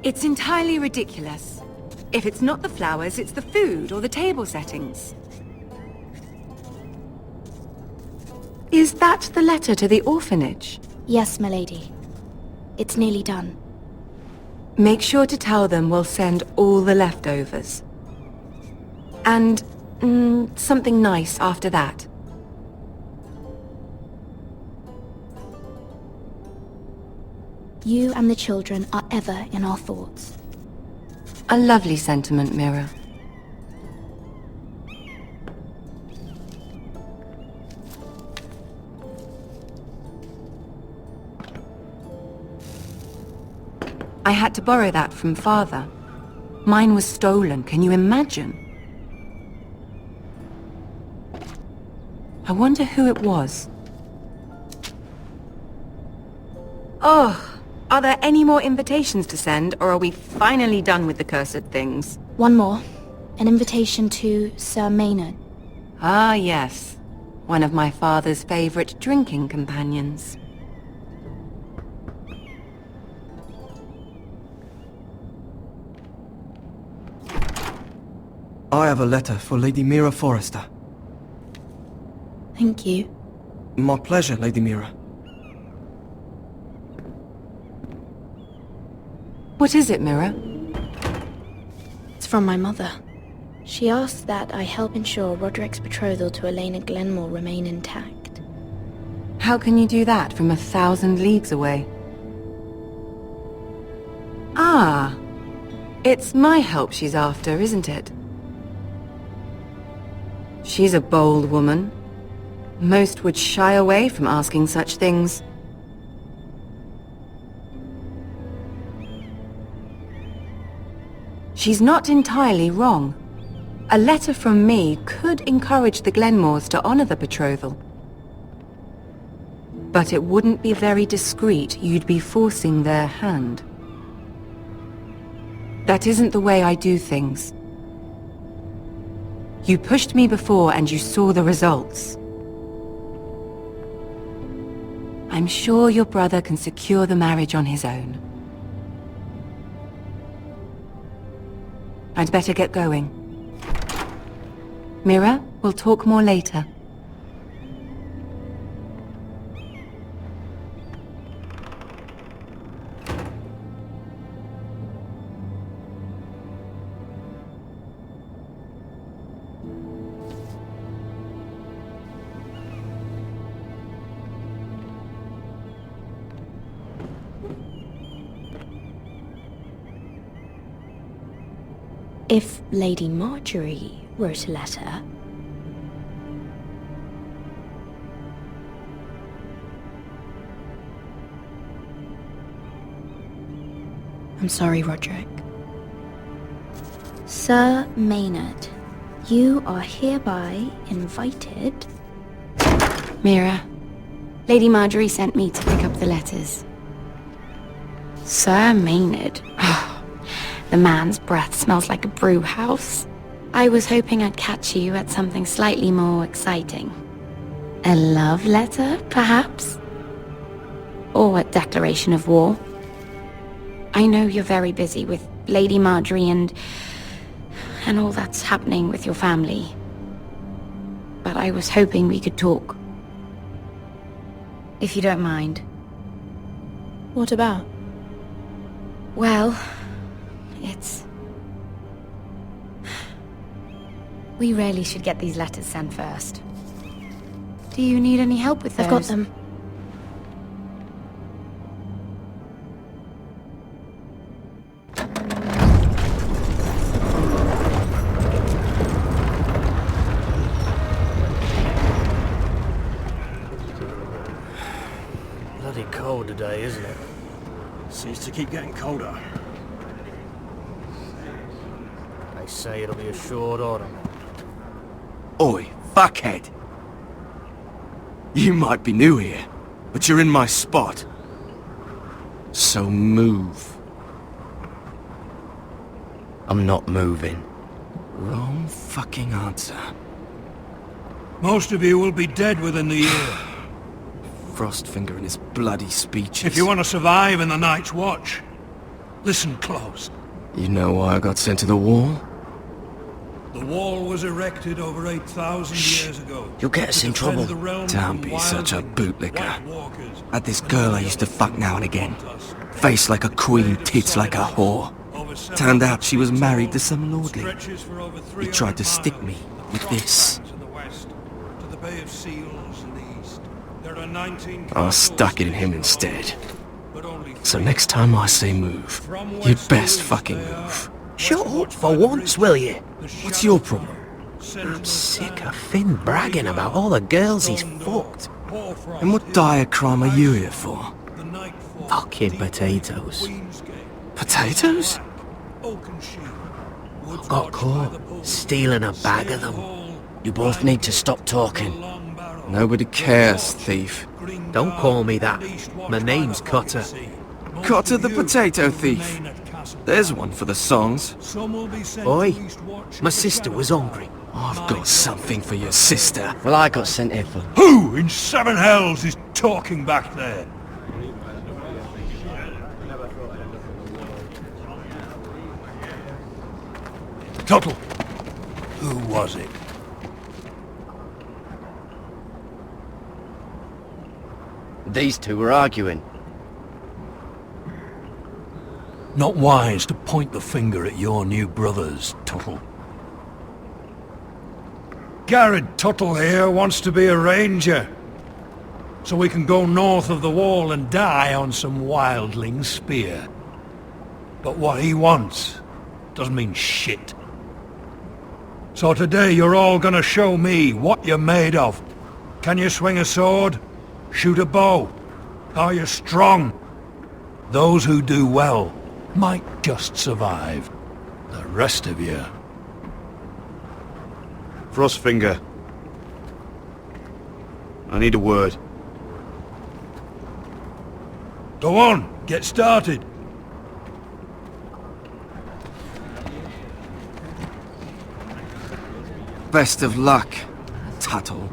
It's entirely ridiculous. If it's not the flowers, it's the food or the table settings. Is that the letter to the orphanage? Yes, milady. It's nearly done. Make sure to tell them we'll send all the leftovers. And something nice after that. You and the children are ever in our thoughts. A lovely sentiment, Mira. I had to borrow that from Father. Mine was stolen, can you imagine? I wonder who it was. Oh, are there any more invitations to send, or are we finally done with the cursed things? One more. An invitation to Sir Maynard. Ah, yes. One of my father's favorite drinking companions. I have a letter for Lady Mira Forrester. Thank you. My pleasure, Lady Mira. What is it, Mira? It's from my mother. She asked that I help ensure Roderick's betrothal to Elena Glenmore remain intact. How can you do that from 1,000 leagues away? Ah, it's my help she's after, isn't it? She's a bold woman. Most would shy away from asking such things. She's not entirely wrong. A letter from me could encourage the Glenmores to honor the betrothal. But it wouldn't be very discreet. You'd be forcing their hand. That isn't the way I do things. You pushed me before and you saw the results. I'm sure your brother can secure the marriage on his own. I'd better get going. Mira, we'll talk more later. If Lady Marjorie wrote a letter... I'm sorry, Roderick. Sir Maynard, you are hereby invited... Mira, Lady Marjorie sent me to pick up the letters. Sir Maynard? The man's breath smells like a brew house. I was hoping I'd catch you at something slightly more exciting. A love letter, perhaps? Or a declaration of war? I know you're very busy with Lady Marjorie and all that's happening with your family. But I was hoping we could talk. If you don't mind. What about? Well, we really should get these letters sent first. Do you need any help with those? I've got them. Bloody cold today, isn't it? Seems to keep getting colder. They say it'll be a short autumn. Oi, fuckhead! You might be new here, but you're in my spot. So move. I'm not moving. Wrong fucking answer. Most of you will be dead within the year. Frostfinger and his bloody speeches. If you want to survive in the Night's Watch, Listen close. You know why I got sent to the wall? The wall was erected over 8,000 years ago. You'll get us to in defend trouble. the realm Don't from be such a wildlings, bootlicker. white walkers, Had this and girl all I the used to others fuck now and who again. want us. Face like a queen, Made of tits like a solid whore. rock, over 700 Turned out she was feet married tall, to some lordling. stretches for over He 300 tried to stick miles, me from with Frost this. Banks in the west to the Bay of Seals in the east. There are 19 I stuck it in him instead. So next time I say move, you'd best fucking move. Shut up for once, will you? What's your problem? I'm sick of Finn bragging about all the girls he's fucked. And what dire crime are you here for? Fucking potatoes. Potatoes? Got caught stealing a bag of them. You both need to stop talking. Nobody cares, thief. Don't call me that. My name's Cutter. Cotter the potato thief. There's one for the songs. Oi, my sister was hungry. I've got something for your sister. Well, I got sent here for... Who in seven hells is talking back there? Tuttle, who was it? These two were arguing. Not wise to point the finger at your new brothers, Tuttle. Garrett Tuttle here wants to be a ranger, so we can go north of the wall and die on some wildling spear. But what he wants doesn't mean shit. So today you're all gonna show me what you're made of. Can you swing a sword? Shoot a bow? Are you strong? Those who do well might just survive. The rest of you... Frostfinger. I need a word. Go on, get started. Best of luck, Tuttle.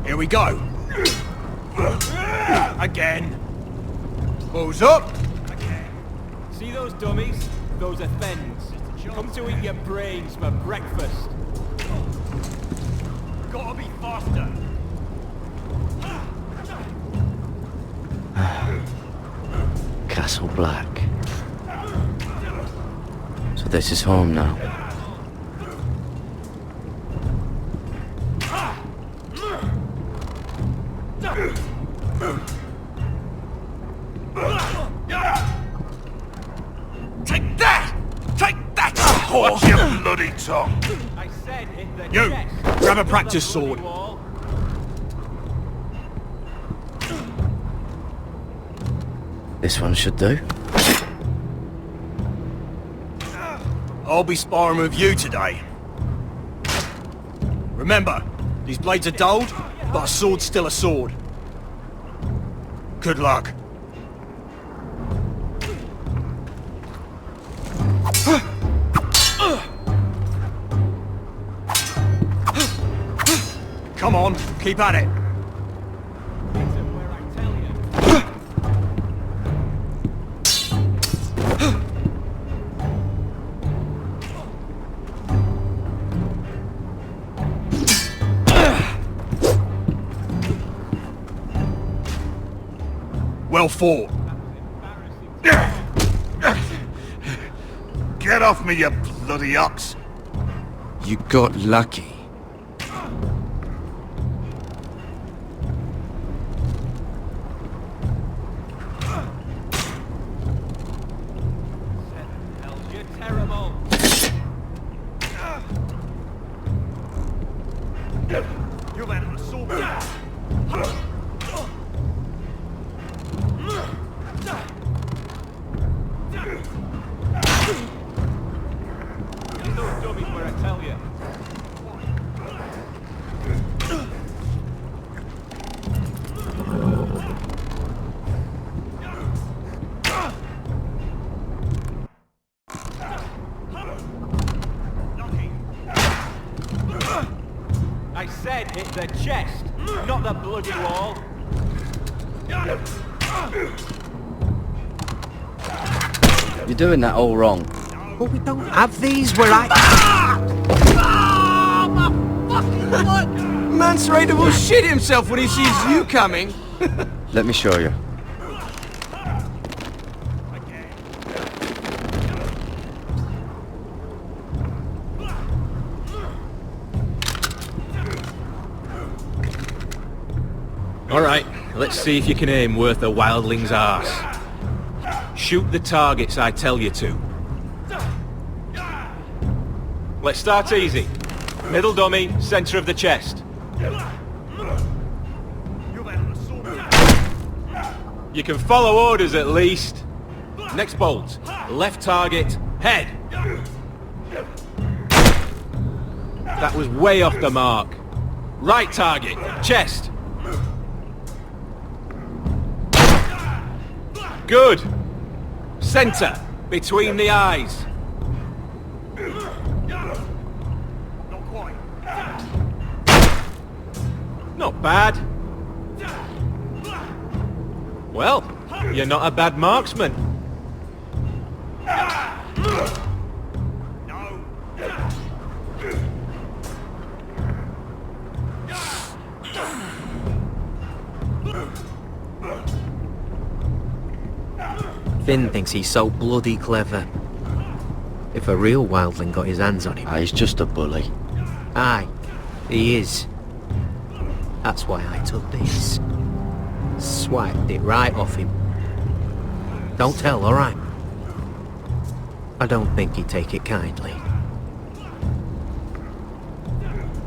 Here we go. Again. Balls up. See those dummies? Those are thens. Come to eat your brains for breakfast. Gotta be faster. Castle Black. So this is home now. Take that! Take that, whore! Watch your bloody tongue. I said hit the You, chest. grab a practice sword. You all. This one should do. I'll be sparring with you today. Remember, these blades are dulled, but a sword's still a sword. Good luck. Come on, keep at it. Hit 'em where I tell you. Well fought. Get off me, you bloody ox. You got lucky. Hells, you're terrible. You're landing on a sword. Hit those dummies where I tell you. head hit the chest, not the bloody wall. You're doing that all wrong. But we don't have these where I... Man's ready will shit himself when he sees you coming. Let me show you. Alright, let's see if you can aim worth a wildling's arse. Shoot the targets I tell you to. Let's start easy. Middle dummy, centre of the chest. You can follow orders at least. Next bolt. Left target, head. That was way off the mark. Right target, chest. Good. Centre, between the eyes. Not bad. Well, you're not a bad marksman. Finn thinks he's so bloody clever. If a real wildling got his hands on him... Ah, he's just a bully. Aye, he is. That's why I took this. Swiped it right off him. Don't tell, alright? I don't think he'd take it kindly.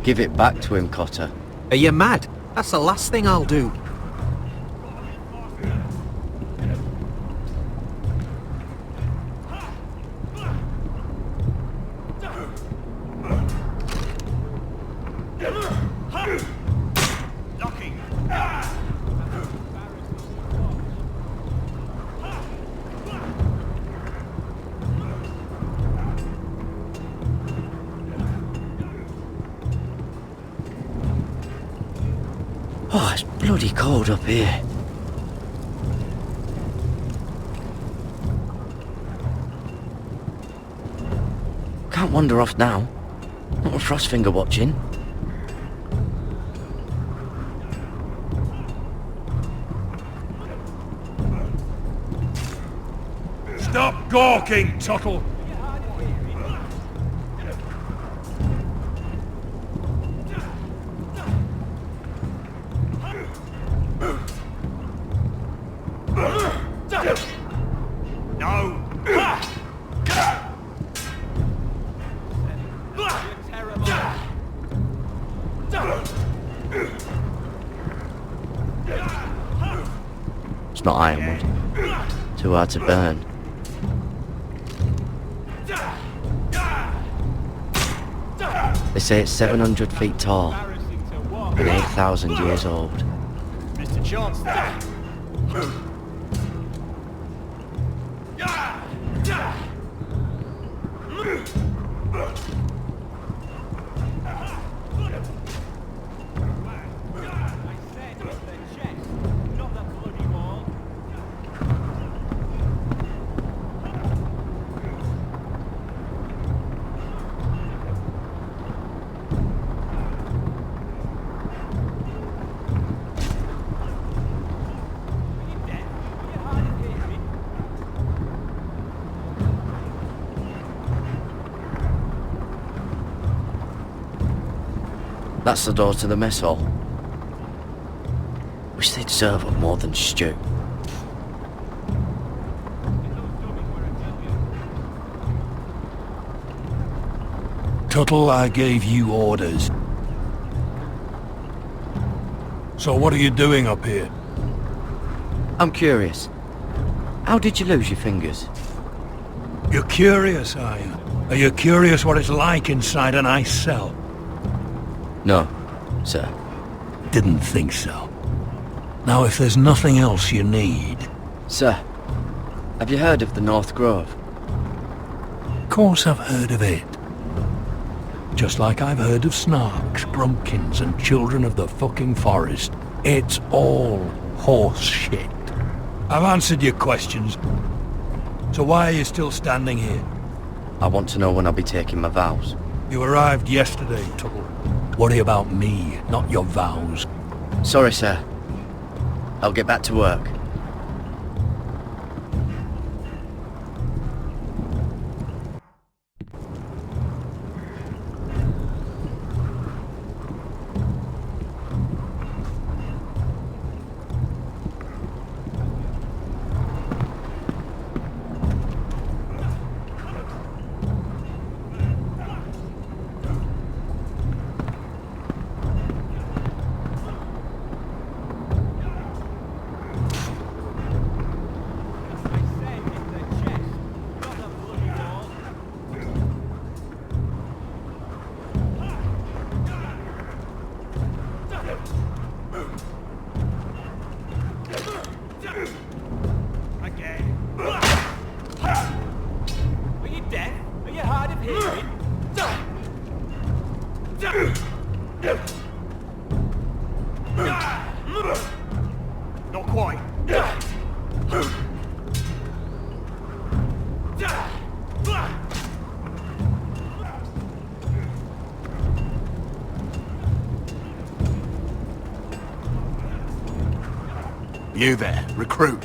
Give it back to him, Cotter. Are you mad? That's the last thing I'll do. Oh, it's bloody cold up here. Can't wander off now. Not with Frostfinger watching. Stop gawking, Tuttle! It's not ironwood. Too hard to burn. They say it's 700 feet tall and 8,000 years old. Mr. Chance there. That's the door to the mess hall. Wish they'd serve up more than stew. Tuttle, I gave you orders. So what are you doing up here? I'm curious. How did you lose your fingers? You're curious, are you? Are you curious what it's like inside an ice cell? No, sir. Didn't think so. Now, if there's nothing else you need... Sir, have you heard of the North Grove? Of course I've heard of it. Just like I've heard of snarks, grumpkins, and children of the fucking forest. It's all horse shit. I've answered your questions. So why are you still standing here? I want to know when I'll be taking my vows. You arrived yesterday, Tuttle. Worry about me, not your vows. Sorry, sir. I'll get back to work. Not quite. You there, recruit.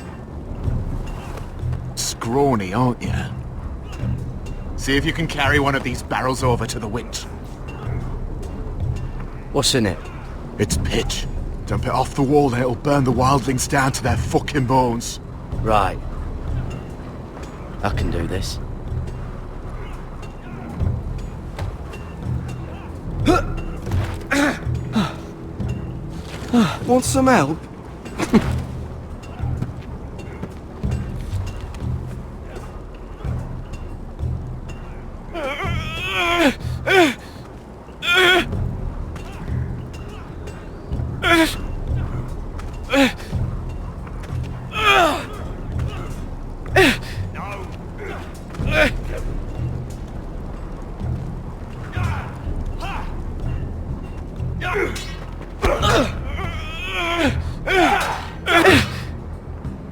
Scrawny, aren't you? See if you can carry one of these barrels over to the winch. What's in it? It's pitch. Dump it off the wall and it'll burn the wildlings down to their fucking bones. Right. I can do this. Want some help?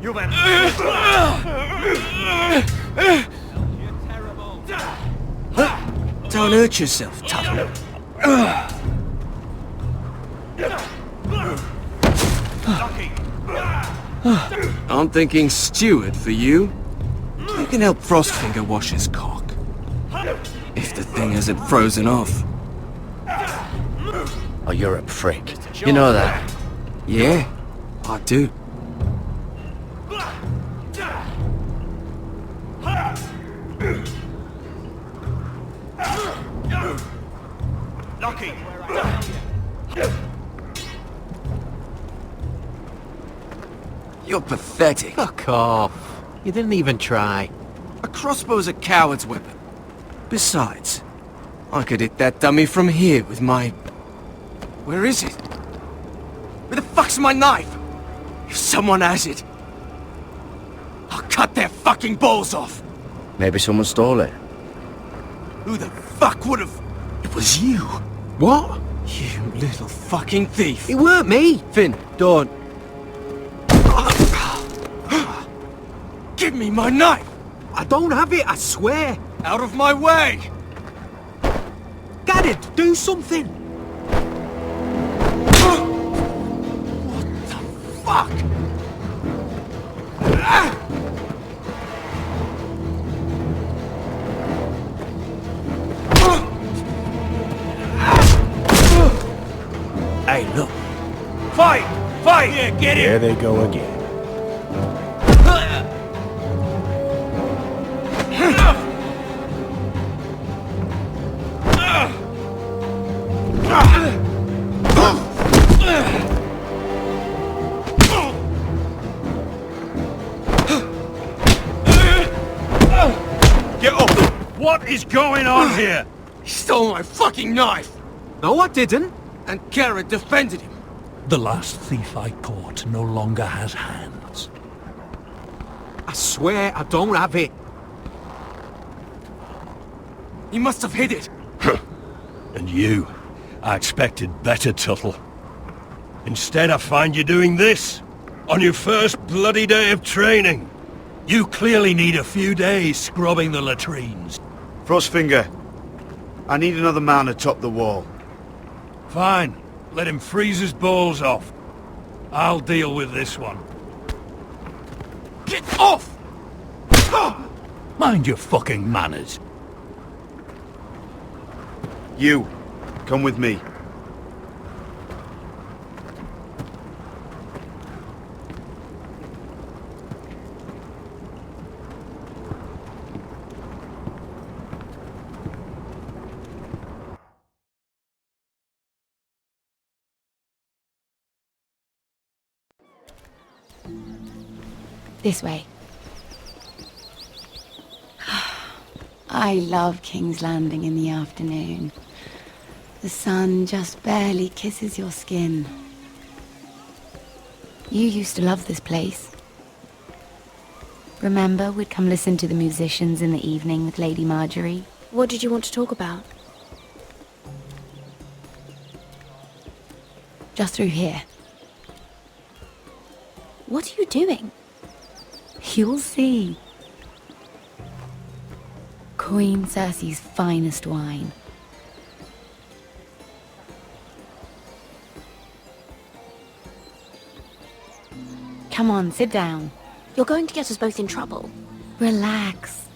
You then. Don't hurt yourself, Tuttle. I'm thinking steward for you. You can help Frostfinger wash his cock. If the thing hasn't frozen off. Oh, you're a prick. You know that? Yeah, I do. Lucky. You're pathetic. Fuck off. You didn't even try. A crossbow's a coward's weapon. Besides, I could hit that dummy from here with my... Where is it? Where the fuck's my knife? If someone has it, I'll cut their fucking balls off. Maybe someone stole it. Who the fuck would've... It was you. What? You little fucking thief. It weren't me. Finn, don't. Give me my knife! I don't have it, I swear. Out of my way! Get it, do something. What the fuck? Hey, look. Fight! Fight! Yeah, get it! There they go again. Get up! What is going on here? He stole my fucking knife! No, I didn't. And Kara defended him. The last thief I caught no longer has hands. I swear I don't have it. He must have hid it. And you, I expected better, Tuttle. Instead, I find you doing this, on your first bloody day of training. You clearly need a few days scrubbing the latrines. Frostfinger, I need another man atop the wall. Fine, let him freeze his balls off. I'll deal with this one. Get off! Mind your fucking manners. You, come with me. This way. I love King's Landing in the afternoon. The sun just barely kisses your skin. You used to love this place. Remember, we'd come listen to the musicians in the evening with Lady Marjorie? What did you want to talk about? Just through here. What are you doing? You'll see. Queen Cersei's finest wine. Come on, sit down. You're going to get us both in trouble. Relax.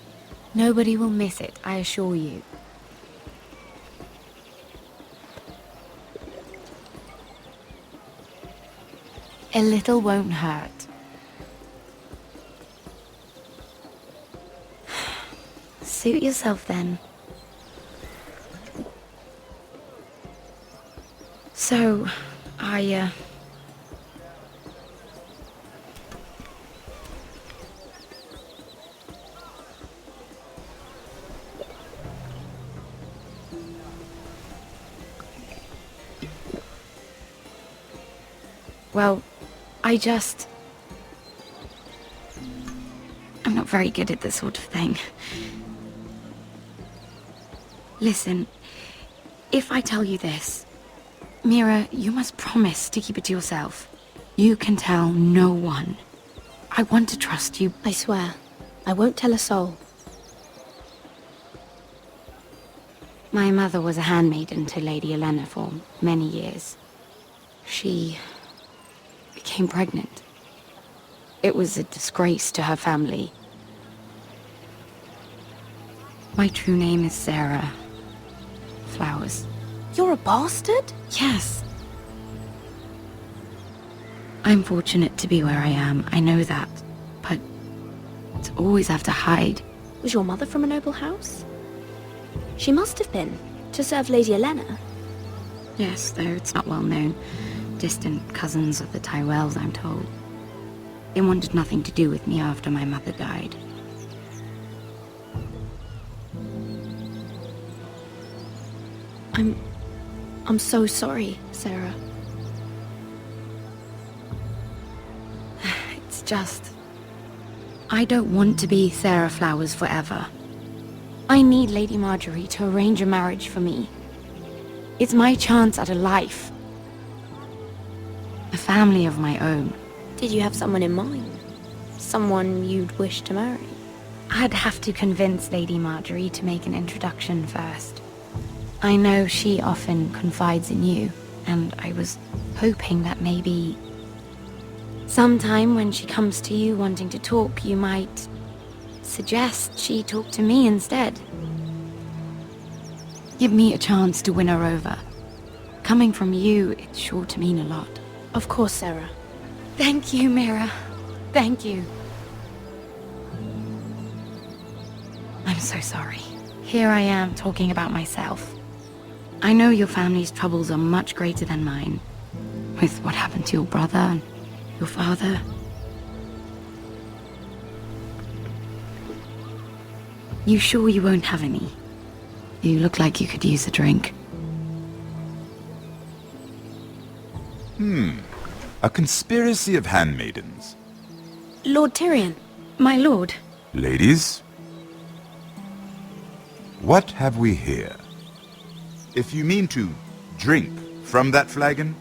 Nobody will miss it, I assure you. A little won't hurt. Suit yourself then. So, Well, I'm not very good at this sort of thing. Listen, if I tell you this, Mira, you must promise to keep it to yourself. You can tell no one. I want to trust you. I swear, I won't tell a soul. My mother was a handmaiden to Lady Olenna for many years. She became pregnant. It was a disgrace to her family. My true name is Sarah Flowers. You're a bastard? Yes. I'm fortunate to be where I am, I know that. But to always have to hide. Was your mother from a noble house? She must have been, to serve Lady Olenna. Yes, though it's not well known. Distant cousins of the Tyrells, I'm told. They wanted nothing to do with me after my mother died. I'm so sorry, Sarah. It's just... I don't want to be Sarah Flowers forever. I need Lady Marjorie to arrange a marriage for me. It's my chance at a life. A family of my own. Did you have someone in mind? Someone you'd wish to marry? I'd have to convince Lady Marjorie to make an introduction first. I know she often confides in you, and I was hoping that maybe sometime when she comes to you wanting to talk, you might suggest she talk to me instead. Give me a chance to win her over. Coming from you, it's sure to mean a lot. Of course, Sarah. Thank you, Mira. Thank you. I'm so sorry. Here I am talking about myself. I know your family's troubles are much greater than mine. With what happened to your brother and your father. You sure you won't have any? You look like you could use a drink. A conspiracy of handmaidens. Lord Tyrion. My lord. Ladies, what have we here? If you mean to drink from that flagon,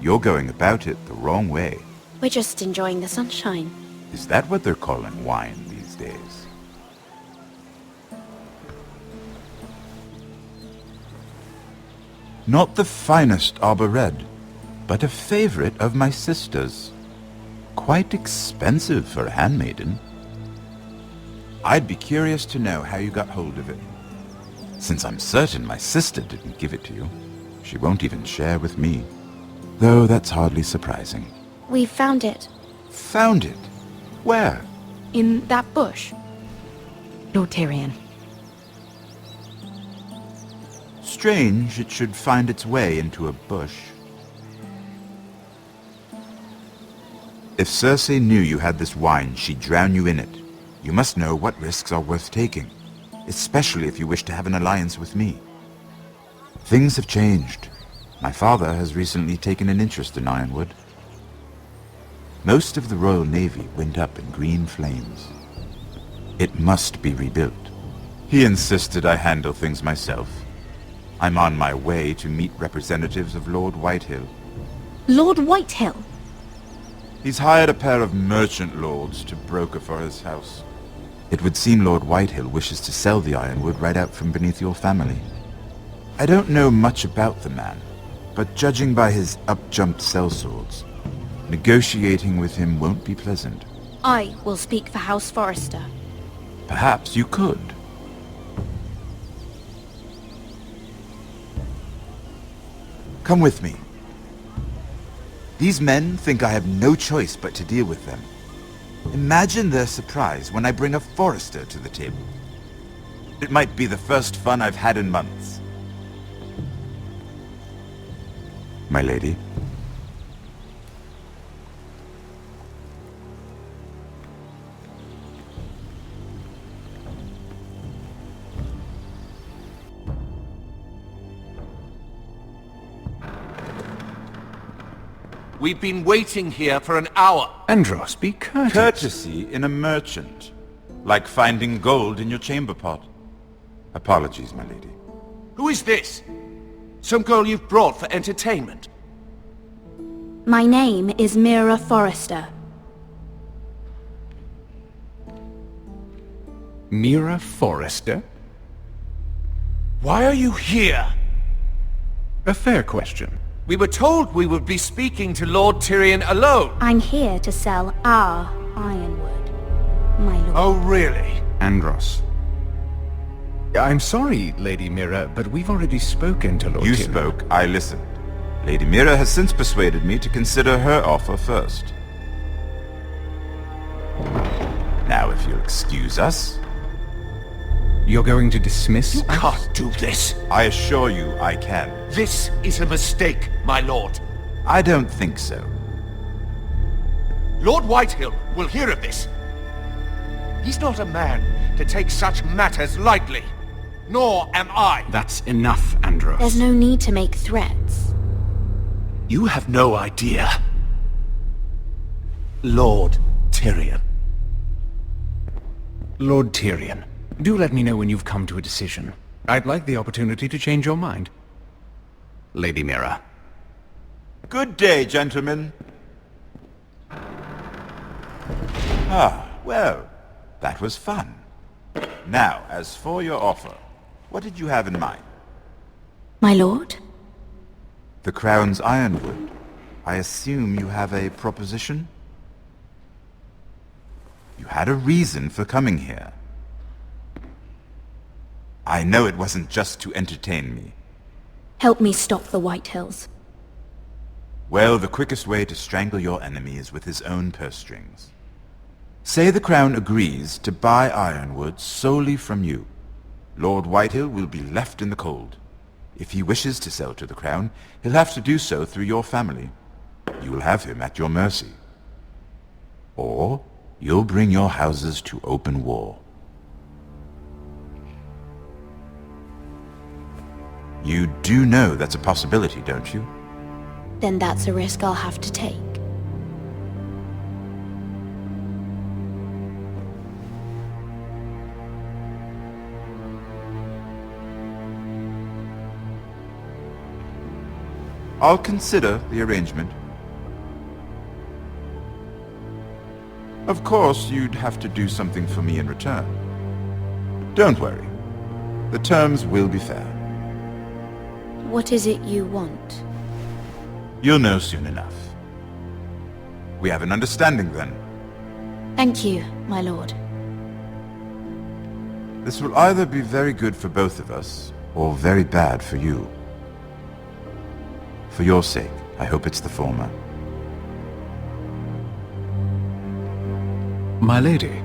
you're going about it the wrong way. We're just enjoying the sunshine. Is that what they're calling wine these days? Not the finest arbor red, but a favorite of my sister's. Quite expensive for a handmaiden. I'd be curious to know how you got hold of it. Since I'm certain my sister didn't give it to you, she won't even share with me. Though that's hardly surprising. We found it. Found it? Where? In that bush. Lord Tyrion. Strange it should find its way into a bush. If Cersei knew you had this wine, she'd drown you in it. You must know what risks are worth taking, especially if you wish to have an alliance with me. Things have changed. My father has recently taken an interest in Ironwood. Most of the Royal Navy went up in green flames. It must be rebuilt. He insisted I handle things myself. I'm on my way to meet representatives of Lord Whitehill. Lord Whitehill? He's hired a pair of merchant lords to broker for his house. It would seem Lord Whitehill wishes to sell the Ironwood right out from beneath your family. I don't know much about the man, but judging by his up-jumped sellswords, negotiating with him won't be pleasant. I will speak for House Forrester. Perhaps you could. Come with me. These men think I have no choice but to deal with them. Imagine their surprise when I bring a Forrester to the table. It might be the first fun I've had in months. My lady. We've been waiting here for an hour. Andros, be courteous. Courtesy in a merchant. Like finding gold in your chamber pot. Apologies, my lady. Who is this? Some girl you've brought for entertainment? My name is Mira Forrester. Mira Forrester? Why are you here? A fair question. We were told we would be speaking to Lord Tyrion alone. I'm here to sell our Ironwood, my lord. Oh, really? Andros. I'm sorry, Lady Mira, but we've already spoken to Lord You Tyrion. spoke, I listened. Lady Mira has since persuaded me to consider her offer first. Now, if you'll excuse us... You're going to dismiss You us? can't do this. I assure you I can. This is a mistake, my lord. I don't think so. Lord Whitehill will hear of this. He's not a man to take such matters lightly. Nor am I. That's enough, Andros. There's no need to make threats. You have no idea. Lord Tyrion. Lord Tyrion, do let me know when you've come to a decision. I'd like the opportunity to change your mind. Lady Mira. Good day, gentlemen. Ah, well, that was fun. Now, as for your offer, what did you have in mind? My lord? The Crown's Ironwood. I assume you have a proposition? You had a reason for coming here. I know it wasn't just to entertain me. Help me stop the Whitehills. Well, the quickest way to strangle your enemy is with his own purse strings. Say the Crown agrees to buy Ironwood solely from you. Lord Whitehill will be left in the cold. If he wishes to sell to the Crown, he'll have to do so through your family. You will have him at your mercy. Or you'll bring your houses to open war. You do know that's a possibility, don't you? Then that's a risk I'll have to take. I'll consider the arrangement. Of course, you'd have to do something for me in return. Don't worry. The terms will be fair. What is it you want? You'll know soon enough. We have an understanding then. Thank you, my lord. This will either be very good for both of us, or very bad for you. For your sake, I hope it's the former. My lady,